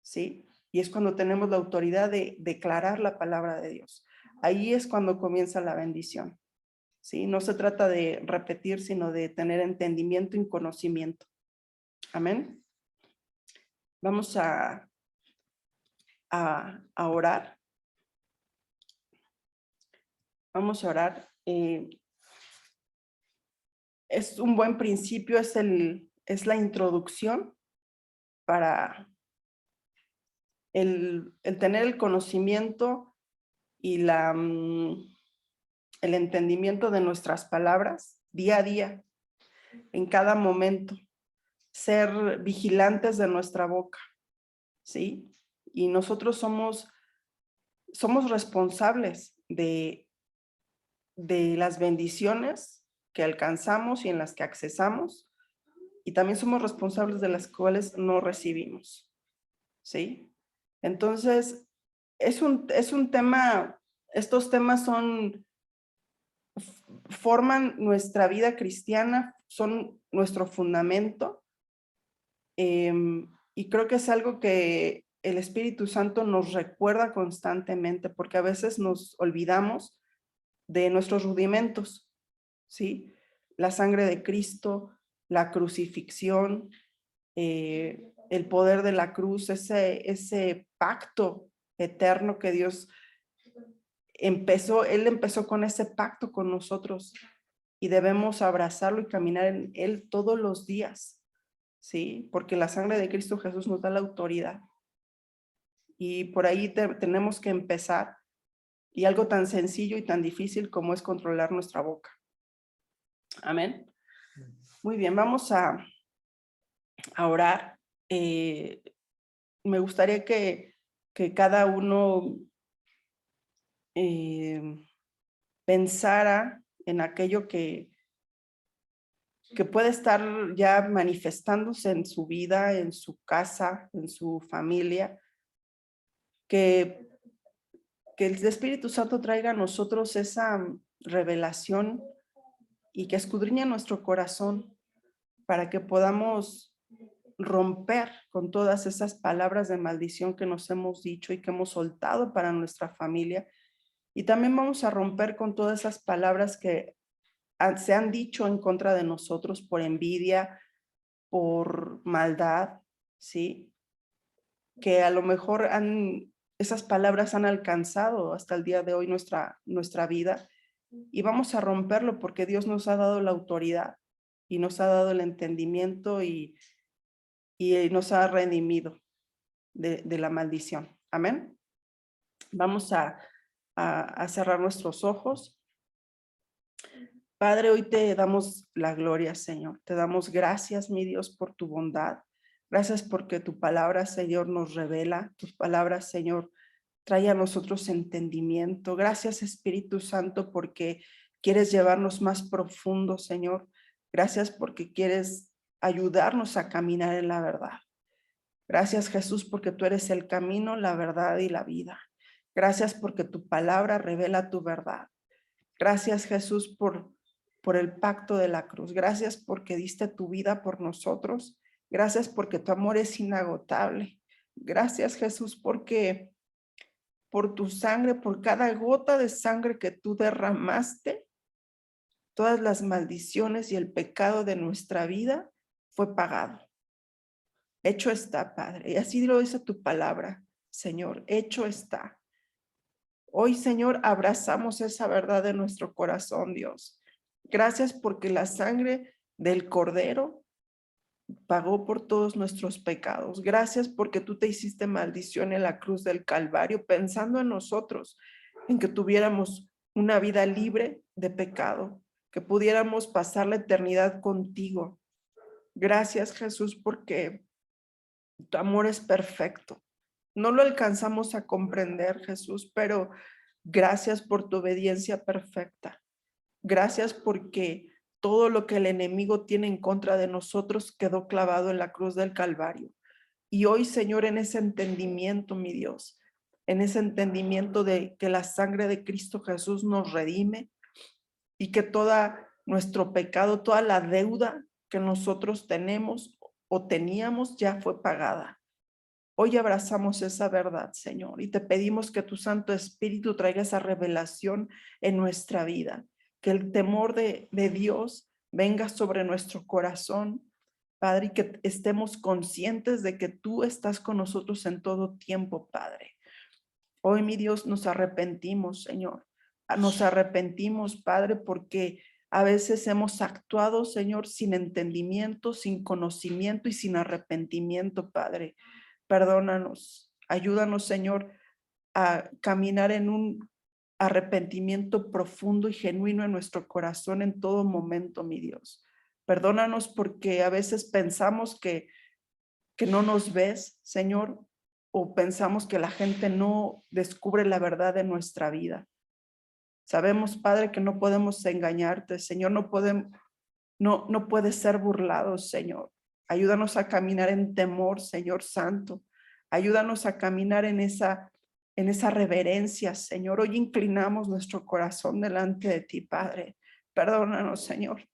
¿sí? Y es cuando tenemos la autoridad de declarar la palabra de Dios. Ahí es cuando comienza la bendición, ¿sí? No se trata de repetir, sino de tener entendimiento y conocimiento. Amén. Vamos a orar. Vamos a orar. Es un buen principio, es la introducción para el tener el conocimiento y el entendimiento de nuestras palabras día a día, en cada momento, ser vigilantes de nuestra boca, ¿sí? Y nosotros somos responsables de las bendiciones que alcanzamos y en las que accesamos, y también somos responsables de las cuales no recibimos, ¿sí? Entonces, es un tema, estos temas forman nuestra vida cristiana, son nuestro fundamento, y creo que es algo que el Espíritu Santo nos recuerda constantemente, porque a veces nos olvidamos de nuestros rudimentos, ¿sí? La sangre de Cristo, la crucifixión, el poder de la cruz, ese pacto eterno que Dios Él empezó con ese pacto con nosotros y debemos abrazarlo y caminar en Él todos los días, ¿sí? Porque la sangre de Cristo Jesús nos da la autoridad. Y por ahí tenemos que empezar, y algo tan sencillo y tan difícil como es controlar nuestra boca. Amén. Muy bien, vamos a orar. Me gustaría que cada uno pensara en aquello que puede estar ya manifestándose en su vida, en su casa, en su familia, que el Espíritu Santo traiga a nosotros esa revelación y que escudriñe nuestro corazón para que podamos romper con todas esas palabras de maldición que nos hemos dicho y que hemos soltado para nuestra familia. Y también vamos a romper con todas esas palabras que se han dicho en contra de nosotros por envidia, por maldad, ¿sí? Que a lo mejor esas palabras han alcanzado hasta el día de hoy nuestra vida, y vamos a romperlo porque Dios nos ha dado la autoridad y nos ha dado el entendimiento y nos ha redimido de la maldición. Amén. Vamos a a cerrar nuestros ojos. Padre, hoy te damos la gloria, Señor. Te damos gracias, mi Dios, por tu bondad. Gracias porque tu palabra, Señor, nos revela. Tus palabras, Señor, trae a nosotros entendimiento. Gracias, Espíritu Santo, porque quieres llevarnos más profundo, Señor. Gracias porque quieres ayudarnos a caminar en la verdad. Gracias, Jesús, porque tú eres el camino, la verdad y la vida. Gracias porque tu palabra revela tu verdad. Gracias, Jesús, por el pacto de la cruz. Gracias porque diste tu vida por nosotros. Gracias porque tu amor es inagotable. Gracias, Jesús, porque por tu sangre, por cada gota de sangre que tú derramaste, todas las maldiciones y el pecado de nuestra vida fue pagado. Hecho está, Padre. Y así lo dice tu palabra, Señor. Hecho está. Hoy, Señor, abrazamos esa verdad en nuestro corazón, Dios. Gracias porque la sangre del Cordero pagó por todos nuestros pecados. Gracias porque tú te hiciste maldición en la cruz del Calvario, pensando en nosotros, en que tuviéramos una vida libre de pecado, que pudiéramos pasar la eternidad contigo. Gracias, Jesús, porque tu amor es perfecto. No lo alcanzamos a comprender, Jesús, pero gracias por tu obediencia perfecta. Gracias porque todo lo que el enemigo tiene en contra de nosotros quedó clavado en la cruz del Calvario. Y hoy, Señor, en ese entendimiento, mi Dios, en ese entendimiento de que la sangre de Cristo Jesús nos redime y que todo nuestro pecado, toda la deuda que nosotros tenemos o teníamos ya fue pagada. Hoy abrazamos esa verdad, Señor, y te pedimos que tu Santo Espíritu traiga esa revelación en nuestra vida, que el temor de Dios venga sobre nuestro corazón, Padre, y que estemos conscientes de que tú estás con nosotros en todo tiempo, Padre. Hoy, mi Dios, nos arrepentimos, Señor. Nos arrepentimos, Padre, porque a veces hemos actuado, Señor, sin entendimiento, sin conocimiento y sin arrepentimiento, Padre. Perdónanos, ayúdanos, Señor, a caminar en un arrepentimiento profundo y genuino en nuestro corazón en todo momento, mi Dios. Perdónanos porque a veces pensamos que no nos ves, Señor, o pensamos que la gente no descubre la verdad de nuestra vida. Sabemos, Padre, que no podemos engañarte, Señor, no puedes ser burlados, Señor. Ayúdanos a caminar en temor, Señor Santo. Ayúdanos a caminar en esa reverencia, Señor. Hoy inclinamos nuestro corazón delante de ti, Padre. Perdónanos, Señor.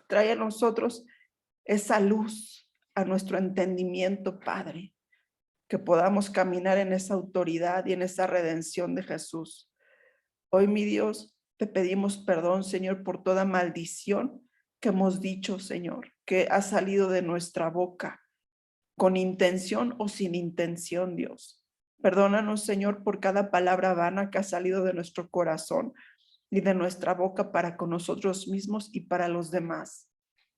Trae a nosotros esa luz a nuestro entendimiento, Padre, que podamos caminar en esa autoridad y en esa redención de Jesús. Hoy, mi Dios, te pedimos perdón, Señor, por toda maldición que hemos dicho, Señor, que ha salido de nuestra boca, con intención o sin intención, Dios. Perdónanos, Señor, por cada palabra vana que ha salido de nuestro corazón y de nuestra boca para con nosotros mismos y para los demás.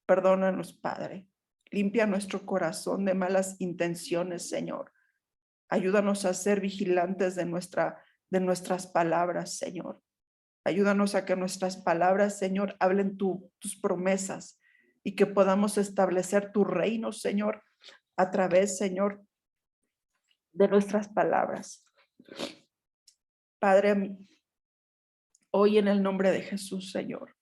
Perdónanos, Padre. Limpia nuestro corazón de malas intenciones, Señor. Ayúdanos a ser vigilantes de nuestras palabras, Señor. Ayúdanos a que nuestras palabras, Señor, hablen tus promesas y que podamos establecer tu reino, Señor, a través, Señor, de nuestras palabras. Padre, hoy en el nombre de Jesús, Señor,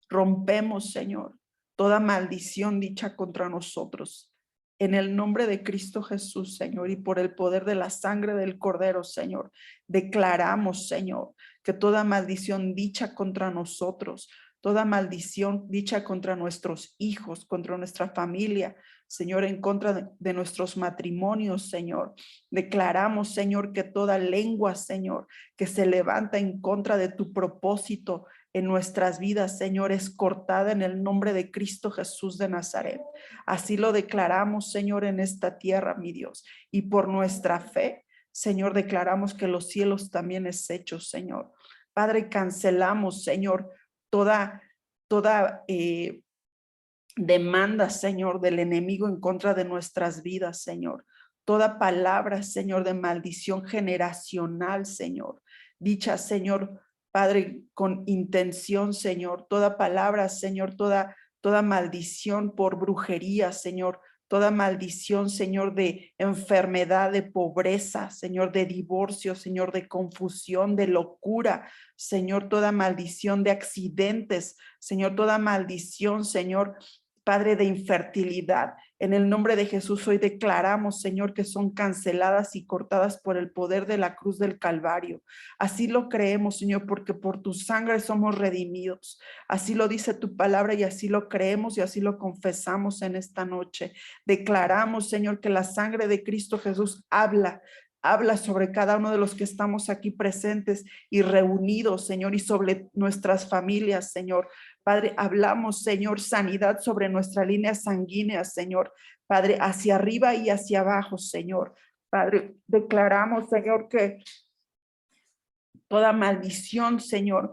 rompemos, Señor, toda maldición dicha contra nosotros. En el nombre de Cristo Jesús, Señor, y por el poder de la sangre del Cordero, Señor, declaramos, Señor, que toda maldición dicha contra nosotros, toda maldición dicha contra nuestros hijos, contra nuestra familia, Señor, en contra de nuestros matrimonios, Señor. Declaramos, Señor, que toda lengua, Señor, que se levanta en contra de tu propósito en nuestras vidas, Señor, es cortada en el nombre de Cristo Jesús de Nazaret. Así lo declaramos, Señor, en esta tierra, mi Dios. Y por nuestra fe, Señor, declaramos que los cielos también es hecho, Señor. Padre, cancelamos, Señor, toda demanda, Señor, del enemigo en contra de nuestras vidas, Señor. Toda palabra, Señor, de maldición generacional, Señor. dicha, Señor, Padre, con intención, Señor, toda palabra, Señor, toda maldición por brujería, Señor, toda maldición, Señor, de enfermedad, de pobreza, Señor, de divorcio, Señor, de confusión, de locura, Señor, toda maldición de accidentes, Señor, toda maldición, Señor, Padre, de infertilidad. En el nombre de Jesús hoy declaramos, Señor, que son canceladas y cortadas por el poder de la cruz del Calvario. Así lo creemos, Señor, porque por tu sangre somos redimidos. Así lo dice tu palabra y así lo creemos y así lo confesamos en esta noche. Declaramos, Señor, que la sangre de Cristo Jesús habla sobre cada uno de los que estamos aquí presentes y reunidos, Señor, y sobre nuestras familias, Señor. Padre, hablamos, Señor, sanidad sobre nuestra línea sanguínea, Señor. Padre, hacia arriba y hacia abajo, Señor. Padre, declaramos, Señor, que toda maldición, Señor,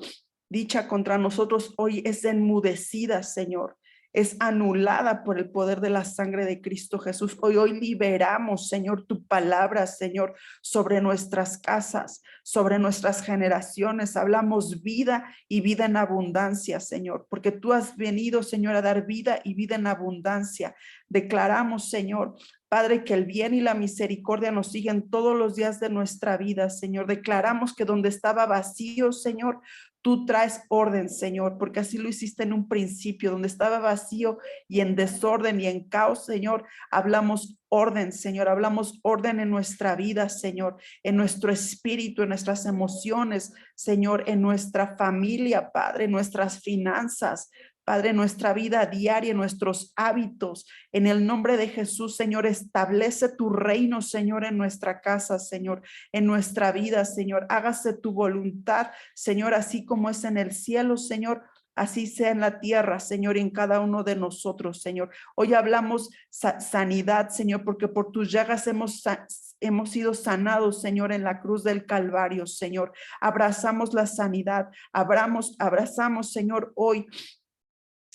dicha contra nosotros hoy es enmudecida, Señor. Es anulada por el poder de la sangre de Cristo Jesús. Hoy liberamos, Señor, tu palabra, Señor, sobre nuestras casas, sobre nuestras generaciones. Hablamos vida y vida en abundancia, Señor, porque tú has venido, Señor, a dar vida y vida en abundancia. Declaramos, Señor, Padre, que el bien y la misericordia nos siguen todos los días de nuestra vida, Señor. Declaramos que donde estaba vacío, Señor, tú traes orden, Señor, porque así lo hiciste en un principio, donde estaba vacío y en desorden y en caos, Señor. Hablamos orden, Señor. Hablamos orden en nuestra vida, Señor, en nuestro espíritu, en nuestras emociones, Señor, en nuestra familia, Padre, en nuestras finanzas. Padre, nuestra vida diaria, nuestros hábitos, en el nombre de Jesús, Señor, establece tu reino, Señor, en nuestra casa, Señor, en nuestra vida, Señor. Hágase tu voluntad, Señor, así como es en el cielo, Señor. Así sea en la tierra, Señor, y en cada uno de nosotros, Señor. Hoy hablamos sanidad, Señor, porque por tus llagas hemos sido sanados, Señor, en la cruz del Calvario, Señor. Abrazamos la sanidad, abrazamos, Señor, hoy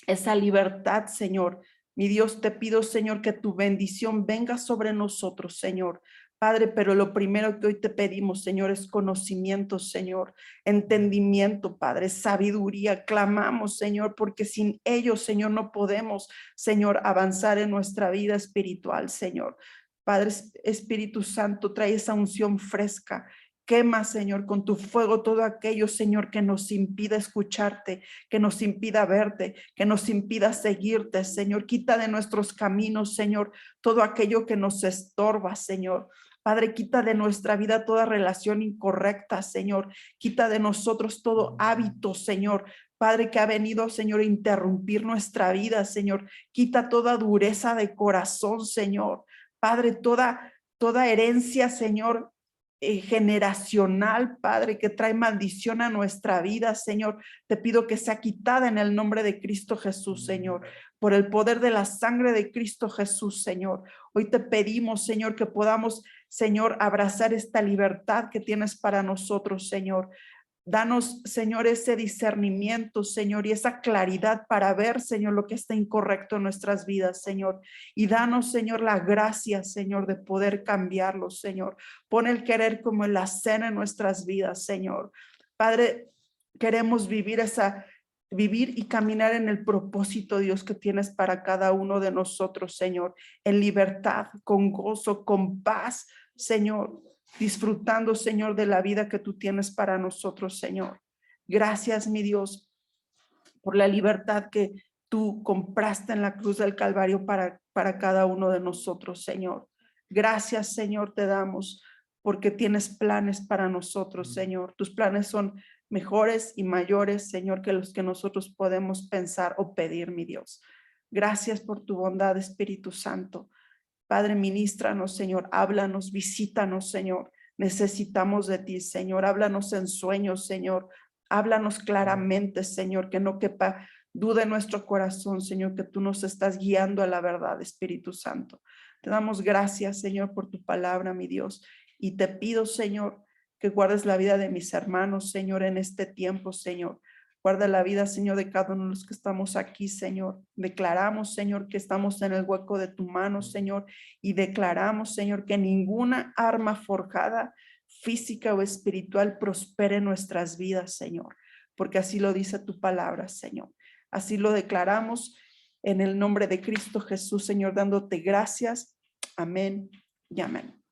esa libertad, Señor. Mi Dios, te pido, Señor, que tu bendición venga sobre nosotros, Señor. Padre, pero lo primero que hoy te pedimos, Señor, es conocimiento, Señor, entendimiento, Padre, sabiduría. Clamamos, Señor, porque sin ello, Señor, no podemos, Señor, avanzar en nuestra vida espiritual, Señor. Padre, Espíritu Santo, trae esa unción fresca. Quema, Señor, con tu fuego todo aquello, Señor, que nos impida escucharte, que nos impida verte, que nos impida seguirte, Señor. Quita de nuestros caminos, Señor, todo aquello que nos estorba, Señor. Padre, quita de nuestra vida toda relación incorrecta, Señor. Quita de nosotros todo hábito, Señor. Padre, que ha venido, Señor, a interrumpir nuestra vida, Señor. Quita toda dureza de corazón, Señor. Padre, toda herencia, Señor, generacional, Padre, que trae maldición a nuestra vida, Señor. Te pido que sea quitada en el nombre de Cristo Jesús, Señor, por el poder de la sangre de Cristo Jesús, Señor. Hoy te pedimos, Señor, que podamos, Señor, abrazar esta libertad que tienes para nosotros, Señor. Danos, Señor, ese discernimiento, Señor, y esa claridad para ver, Señor, lo que está incorrecto en nuestras vidas, Señor. Y danos, Señor, la gracia, Señor, de poder cambiarlo, Señor. Pon el querer como el hacer en nuestras vidas, Señor. Padre, queremos vivir y caminar en el propósito, Dios, que tienes para cada uno de nosotros, Señor, en libertad, con gozo, con paz, Señor, disfrutando, Señor, de la vida que tú tienes para nosotros, Señor. Gracias, mi Dios, por la libertad que tú compraste en la cruz del Calvario para cada uno de nosotros, Señor. Gracias, Señor, te damos porque tienes planes para nosotros, Señor. Tus planes son mejores y mayores, Señor, que los que nosotros podemos pensar o pedir, mi Dios. Gracias por tu bondad, Espíritu Santo. Padre, ministranos, Señor, háblanos, visítanos, Señor. Necesitamos de ti, Señor. Háblanos en sueños, Señor. Háblanos claramente, Señor, que no quepa duda en nuestro corazón, Señor, que tú nos estás guiando a la verdad, Espíritu Santo. Te damos gracias, Señor, por tu palabra, mi Dios. Y te pido, Señor, que guardes la vida de mis hermanos, Señor, en este tiempo, Señor. Guarda la vida, Señor, de cada uno de los que estamos aquí, Señor. Declaramos, Señor, que estamos en el hueco de tu mano, Señor, y declaramos, Señor, que ninguna arma forjada física o espiritual prospere en nuestras vidas, Señor, porque así lo dice tu palabra, Señor. Así lo declaramos en el nombre de Cristo Jesús, Señor, dándote gracias. Amén y amén.